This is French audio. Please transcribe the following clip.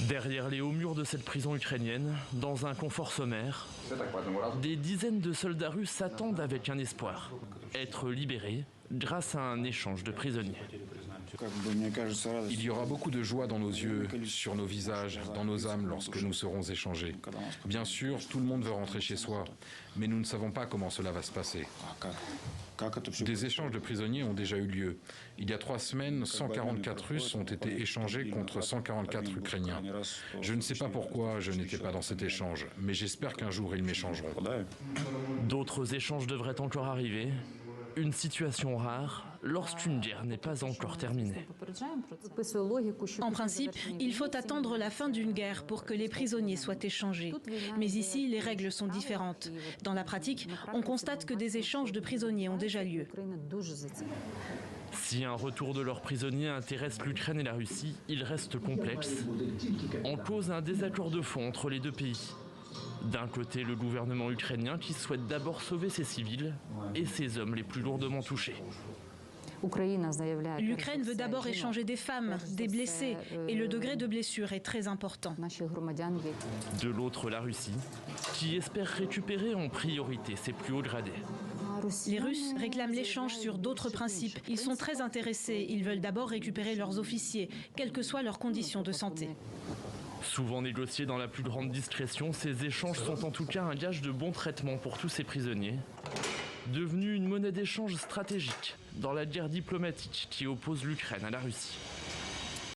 Derrière les hauts murs de cette prison ukrainienne, dans un confort sommaire, des dizaines de soldats russes s'attendent avec un espoir, être libérés grâce à un échange de prisonniers. Il y aura beaucoup de joie dans nos yeux, sur nos visages, dans nos âmes lorsque nous serons échangés. Bien sûr, tout le monde veut rentrer chez soi, mais nous ne savons pas comment cela va se passer. Des échanges de prisonniers ont déjà eu lieu. Il y a 3 semaines, 144 Russes ont été échangés contre 144 Ukrainiens. Je ne sais pas pourquoi je n'étais pas dans cet échange, mais j'espère qu'un jour ils m'échangeront. D'autres échanges devraient encore arriver. Une situation rare lorsqu'une guerre n'est pas encore terminée. En principe, il faut attendre la fin d'une guerre pour que les prisonniers soient échangés. Mais ici, les règles sont différentes. Dans la pratique, on constate que des échanges de prisonniers ont déjà lieu. Si un retour de leurs prisonniers intéresse l'Ukraine et la Russie, il reste complexe. En cause un désaccord de fond entre les deux pays. D'un côté, le gouvernement ukrainien qui souhaite d'abord sauver ses civils et ses hommes les plus lourdement touchés. L'Ukraine veut d'abord échanger des femmes, des blessés, et le degré de blessure est très important. De l'autre, la Russie, qui espère récupérer en priorité ses plus hauts gradés. Les Russes réclament l'échange sur d'autres principes. Ils sont très intéressés. Ils veulent d'abord récupérer leurs officiers, quelles que soient leurs conditions de santé. Souvent négociés dans la plus grande discrétion, ces échanges sont en tout cas un gage de bon traitement pour tous ces prisonniers, devenus une monnaie d'échange stratégique dans la guerre diplomatique qui oppose l'Ukraine à la Russie.